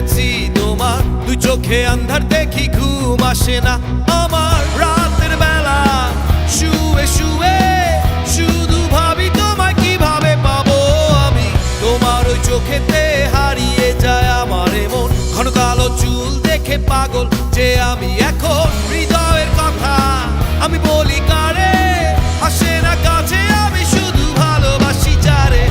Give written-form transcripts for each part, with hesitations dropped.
পড়েছি তোমার দুই চোখে, আন্ধার দেখি ঘুম আসে না আমার। রাতের বেলা শুয়ে শুয়ে শুধু ভাবি তোমায় কিভাবে পাবো আমি। তোমার ওই চোখেতে হারিয়ে যায় আমার মন, ঘন কালো চুল দেখে পাগল যে আমি এখন। হৃদয়ের কথা আমি বলি কারে, আসে না কাছে, আমি শুধু ভালোবাসি যারে।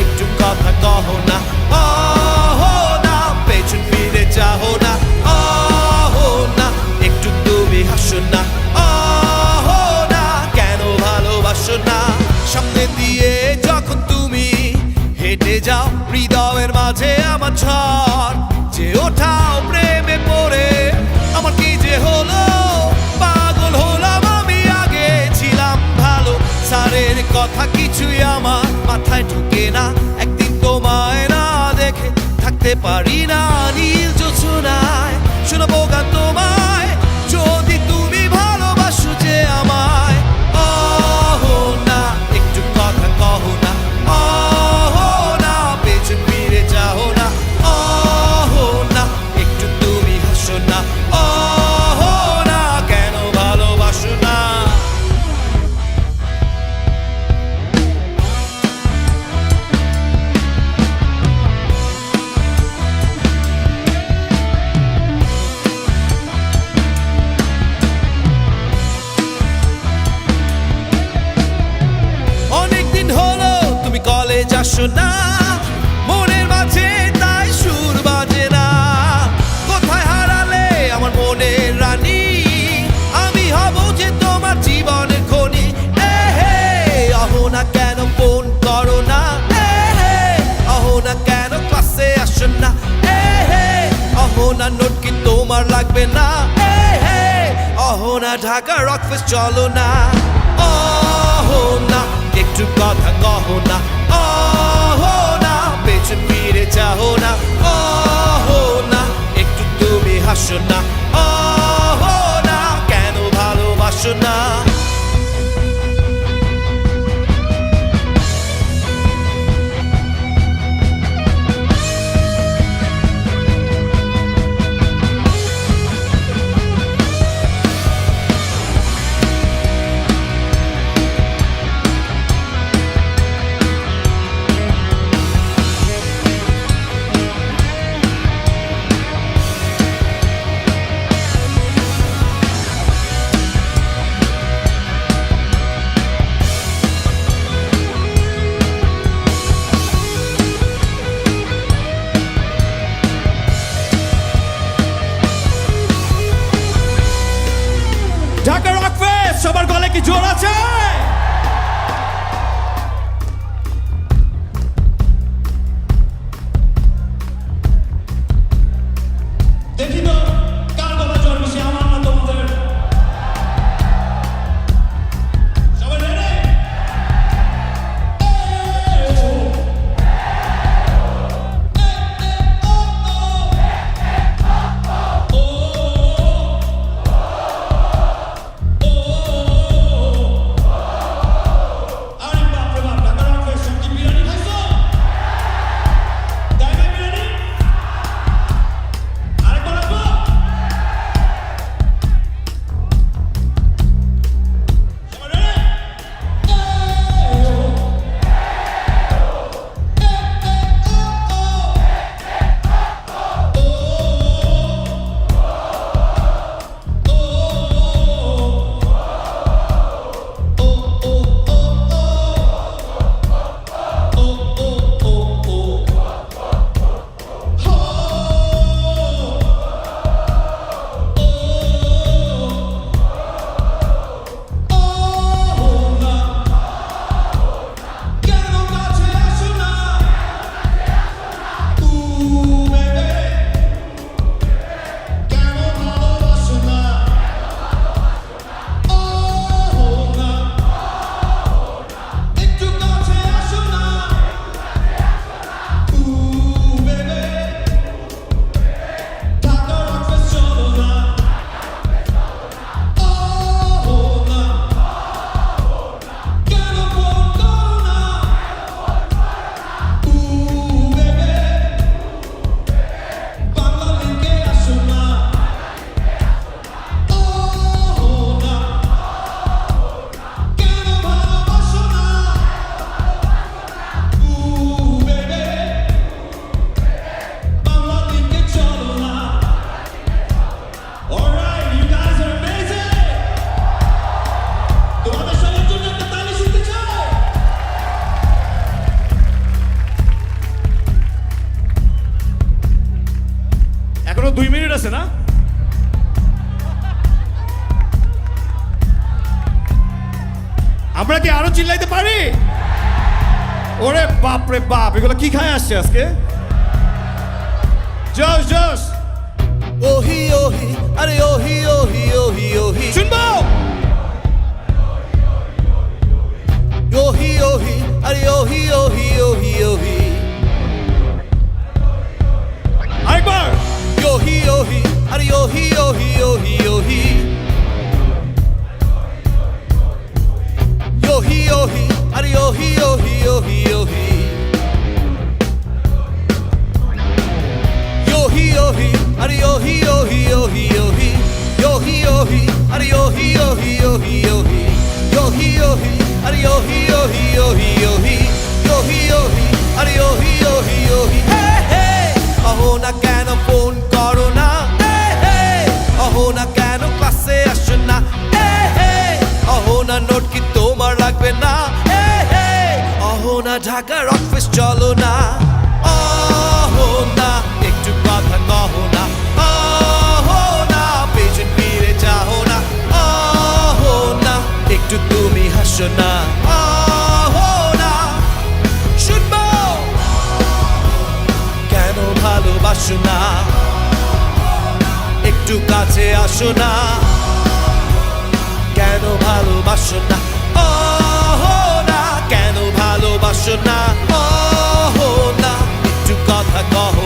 একটু কথা কহো না, আহো না, পেছন ফিরে চাহো না, আহো না, একটু তুমি হাসো না, আহো না, কেন ভালোবাসো না। সামনে দিয়ে যখন তুমি হেঁটে যাও, হৃদয়ের মাঝে আমার ঝড় যে ওঠাও প্রেমে পড়ে। আমার কি যে হলো, পাগল হলাম আমি, আগে ছিলাম ভালো। সারের কথা কিছুই আমার মাথায় ঢুকে না, একদিন তোমায় না দেখে থাকতে পারি না। নীল জোছনায় শোনাবো গান তোমায়, যদি তুমি ভালোবাসো যে আমায়। আহো না, একটু কথা কহো না, আহো না, পেছন ফিরে যাও না, আহো না, একটু তুমি হাসো না, আহো না, কেন ভালোবাসো না। অনেকদিন হলো তুমি কলেজ আসো না, মনের মাঝে তাই সুর বাজে না। কোথায় হারালে আমার মনের রানী, আমি হব যে তোমার জীবনের খনি। হে আহো না, কেন ফোন করো না, হে আহো না, কেন ক্লাসে আসো না, হে আহো না, নোট কি তোমার লাগবে না, হে আহো না, ঢাকা রকফেস্ট চলো না। আহো না, একটু কথা কহো না, আহো না, পেছন ফিরে চাহো না, আহো না, একটু তুমি হাসো না, আহো না, কেন ভালোবাসো না। ঢাকা রকফেস্ট সবার গলে কি জোর আছে? দেখি তো কার গলা জোর বেশি, আমার না তোমাদের? সবাই রেডি? 2 মিনিট আছে না? আমরা কি আরো চিল্লাইতে পারি? ওরে বাপ রে বাপ, এগুলো কি খায় আসছে আজকে? জোশ জোশ ওহি ওহি আরে ওহি ওহি ওহি ওহি শুনবো। ওহি ওহি আরে ওহি ওহি ওহি ওহি আরেকবার ওহি ওহি আরে ওহি ওহি ওহি ওহি ওহি ওহি আরে ওহি ওহি ওহি ওহি ওহি ওহি আরে ওহি ওহি ওহি ওহি ওহি ওহি আরে ওহি ওহি ওহি ওহি ওহি ওহি আরে ওহি ওহি ওহি ওহি ওহি ওহি আরে ওহি ওহি ওহি হে হে অহো না কেন ফোন করো না হে হে অহো না কেন ক্লাসে আসো না হে হে অহো না নোট কি তোমার লাগবে না হে হে অহো না ঢাকার অফিস চলো না অহো না একটু কথা কহো না অহো না পেছন ফিরে যাও না অহো না একটু তুমি হাসো না অহো না শুনবো কেন ভালোবাসো না একটু কাছে আসো না কেন ভালোবাসো না অহো না কেন ভালোবাসো না অহো না একটু কথা কহো